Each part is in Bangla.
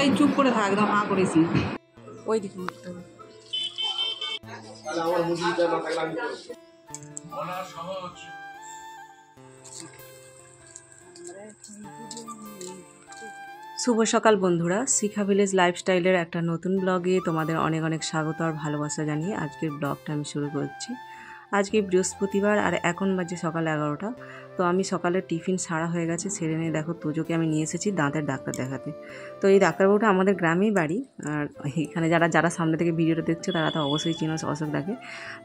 এই চুপ করে থাক, একদম হা করিস না। ওই দিকে মুখতে হবে। শুভ সকাল বন্ধুরা, শিখা ভিলেজ লাইফস্টাইলের একটা নতুন ব্লগে তোমাদের অনেক অনেক স্বাগত আর ভালোবাসা জানিয়ে আজকের ব্লগটা আমি শুরু করছি। আজকে বৃহস্পতিবার আর এখন বাজে সকাল 11টা। তো আমি সকালে টিফিন সারা হয়ে গেছে, সেরে নিয়ে দেখো তোজোকে আমি নিয়ে এসেছি দাঁতের ডাক্তার দেখাতে। তো এই ডাক্তারবাবুটা আমাদের গ্রামেই বাড়ি, আর এখানে যারা সামনে থেকে ভিডিওটা দেখছে তারা তো অবশ্যই চিনো অশোক দাকে।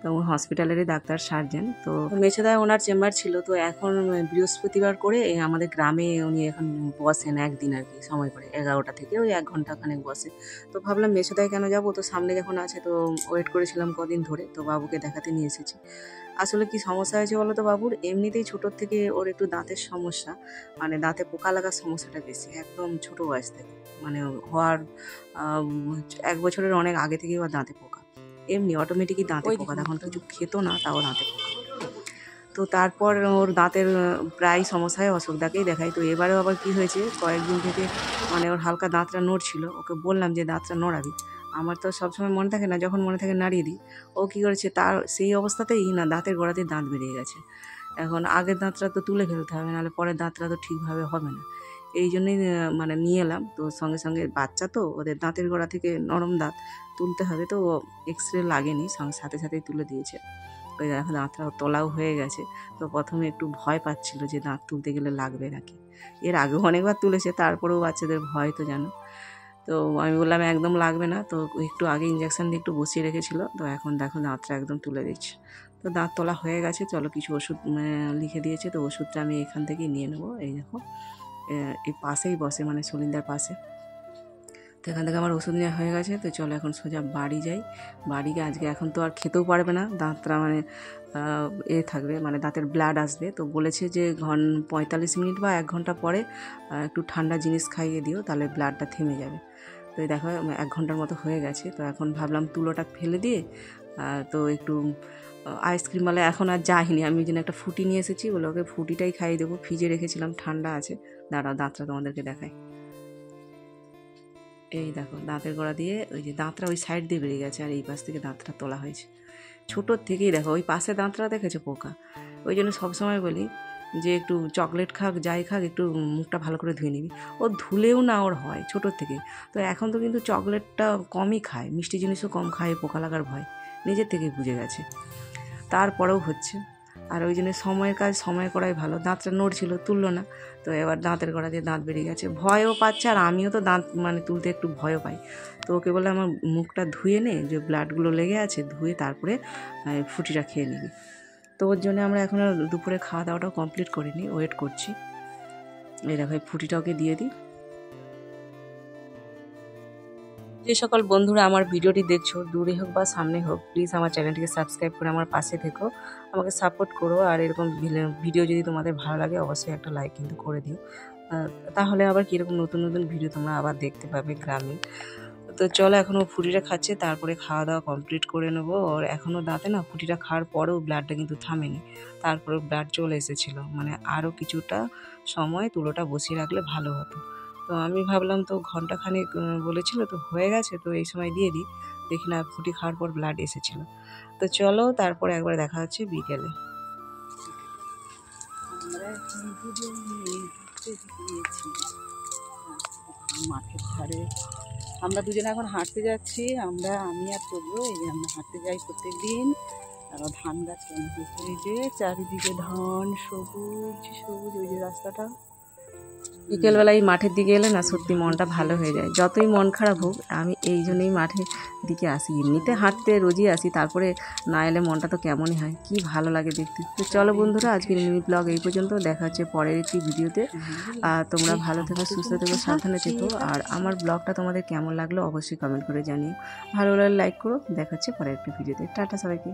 তো হসপিটালেরই ডাক্তার সার্জেন। তো মেছেদায় ওনার চেম্বার ছিল, তো এখন বৃহস্পতিবার করে আমাদের গ্রামে উনি এখন বসেন একদিন আর কি, সময় করে 11টা থেকে ওই 1 ঘন্টা খানেক বসে। তো ভাবলাম মেছেদায় কেন যাবো, তো সামনে যখন আছে তো ওয়েট করেছিলাম কদিন ধরে, তো বাবুকে দেখাতে নিয়ে এসেছি। আসলে কি সমস্যা হয়েছে বলো তো বাবুর, এমনিতেই ছোটোর থেকে ওর একটু দাঁতের সমস্যা, মানে দাঁতে পোকা লাগার সমস্যাটা বেশি একদম ছোটো বয়স থেকে, মানে হওয়ার 1 বছরের অনেক আগে থেকেই ওর দাঁতে পোকা, এমনি অটোমেটিকই দাঁতে পোকা, তখন কিছু খেত না তাও দাঁতে পোকা। তো তারপর ওর দাঁতের প্রায় সমস্যায় অশোকদাকেই দেখাই। তো এবারেও আবার কি হয়েছে, কয়েকদিন থেকে মানে ওর হালকা দাঁতটা নড়ছিল, ওকে বললাম যে দাঁতটা নড়াবি। আমার তো সবসময় মনে থাকে না, যখন মনে থাকে নাড়িয়ে দিই। ও কী করেছে, তার সেই অবস্থাতেই না দাঁতের গোড়াতেই দাঁত বেরিয়ে গেছে। এখন আগের দাঁতটা তো তুলে ফেলতে হবে, নাহলে পরের দাঁতটা তো ঠিকভাবে হবে না। এই জন্যই মানে নিয়ে এলাম। তো সঙ্গে সঙ্গে বাচ্চা তো ওদের দাঁতের গোড়া থেকে নরম দাঁত তুলতে হবে, তো এক্স-রে লাগেনি, সাথে সাথেই তুলে দিয়েছে। ওই দেখো দাঁতটা তোলাও হয়ে গেছে। তো প্রথমে একটু ভয় পাচ্ছিল যে দাঁত তুলতে গেলে লাগবে নাকি, এর আগেও অনেকবার তুলেছে, তারপরেও বাচ্চাদের ভয় তো জানো। তো আমি বললাম একদম লাগবে না, তো একটু আগে ইঞ্জেকশান দিয়ে একটু বসিয়ে রেখেছিল, তো এখন দেখো দাঁতটা একদম তুলে দিচ্ছে। তো দাঁত তোলা হয়ে গেছে, চলো কিছু ওষুধ লিখে দিয়েছে, তো ওষুধটা আমি এখান থেকেই নিয়ে নেবো। এই দেখো এই পাশেই বসে, মানে সলিন্দার পাশে। তো এখান থেকে আমার ওষুধ নেওয়া হয়ে গেছে। তো চলো এখন সোজা বাড়ি যাই। বাড়িকে আজকে এখন তো আর খেতেও পারবে না, দাঁতটা মানে থাকবে, মানে দাঁতের ব্লাড আসবে। তো বলেছে যে 45 মিনিট বা 1 ঘন্টা পরে একটু ঠান্ডা জিনিস খাইয়ে দিও, তাহলে ব্লাডটা থেমে যাবে। তো এই দেখো 1 ঘন্টার মতো হয়ে গেছে। তো এখন ভাবলাম তুলোটা ফেলে দিয়ে তো একটু আইসক্রিম ওয়ালা এখন আর যাইনি, আমি ওই জন্য একটা ফুটি নিয়ে এসেছি, বলে ওকে ফুটিটাই খাইয়ে দেবো, ফ্রিজে রেখেছিলাম, ঠান্ডা আছে। দাঁড়াও দাঁতটা তোমাদেরকে দেখাই। এই দেখো দাঁতের গোড়া দিয়ে ওই যে দাঁতটা ওই সাইড দিয়ে বেরিয়ে গেছে, আর এই পাশ থেকে দাঁতটা তোলা হয়েছে। ছোটোর থেকেই দেখো ওই পাশে দাঁতটা দেখেছো পোকা। ওই জন্য সবসময় বলি যে একটু চকলেট খাক যাই খাক একটু মুখটা ভালো করে ধুয়ে নিবি। ও ধুলেও না ওর হয় ছোটোর থেকে। তো এখন তো কিন্তু চকলেটটা কমই খায়, মিষ্টি জিনিসও কম খায়, পোকা লাগার ভয় নিজের থেকেই বুঝে গেছে, তারপরেও হচ্ছে। আর ওই জন্য সময়ের কাজ সময় করাই ভালো। দাঁতটা নড়ছিল, তুললো না, তো এবার দাঁতের গোড়া দিয়ে দাঁত বেরিয়ে গেছে, ভয়ও পাচ্ছে, আর আমিও তো দাঁত মানে তুলতে একটু ভয়ও পাই। তো ওকে বলে আমার মুখটা ধুয়ে নে, যে ব্লাডগুলো লেগে আছে ধুয়ে তারপরে ফুটিটা খেয়ে নিবি। তো ওর জন্য আমরা এখনও দুপুরে খাওয়া দাওয়াটাও কমপ্লিট করিনি, ওয়েট করছি। এই দেখো ফুটিটা ওকে দিয়ে দিই। যে সকল বন্ধুরা আমার ভিডিওটি দেখছো, দূরে হোক বা সামনে হোক, প্লিজ আমার চ্যানেলটিকে সাবস্ক্রাইব করে আমার পাশে থেকো, আমাকে সাপোর্ট করো। আর এরকম ভিডিও যদি তোমাদের ভালো লাগে অবশ্যই একটা লাইক কিন্তু করে দিও, তাহলে আবার কীরকম নতুন নতুন ভিডিও তোমরা আবার দেখতে পাবে গ্রামে। তো চলো এখনও ফুটিটা খাচ্ছে, তারপরে খাওয়া দাওয়া কমপ্লিট করে নেবো। আর এখনও দাঁতে না ফুটিটা খাওয়ার পরেও ব্লাডটা কিন্তু থামেনি, তারপরে ব্লাড চলে এসেছিলো, মানে আরও কিছুটা সময় তুলোটা বসিয়ে রাখলে ভালো হতো। তো আমি ভাবলাম তো ঘন্টাখানেক বলেছিল, তো হয়ে গেছে, তো এই সময় দিয়ে দিই, দেখি না ফুটি খাওয়ার পর ব্লাড এসেছিলো। তো চলো তারপরে একবার দেখা হচ্ছে বিকেলে। মাঠের ধারে আমরা দুজনে এখন হাঁটতে যাচ্ছি, আমি আর তোজো, এই যে আমরা হাঁটতে যাই প্রত্যেক দিন। আর ধান গাছ এই যে চারিদিকে ধান, সবুজ সবুজ, ওই যে রাস্তাটা। বিকেলবেলায় মাঠের দিকে এলে না সত্যি মনটা ভালো হয়ে যায়, যতই মন খারাপ হোক। আমি এই জন্যই মাঠের দিকে আসি, এমনিতে হাঁটতে রোজই আসি, তারপরে না এলে মনটা তো কেমনই হয়, কি ভালো লাগে দেখতে। তো চলো বন্ধুরা আজকের মিনি ব্লগ এই পর্যন্ত, দেখা হচ্ছে পরের একটি ভিডিওতে। তোমরা ভালো থেকো, সুস্থ থেকো, সাবধানে থেকো। আর আমার ব্লগটা তোমাদের কেমন লাগলো অবশ্যই কমেন্ট করে জানিও, ভালো লাগলে লাইক করো। দেখা হচ্ছে পরের একটি ভিডিওতে। টাটা সবাইকে।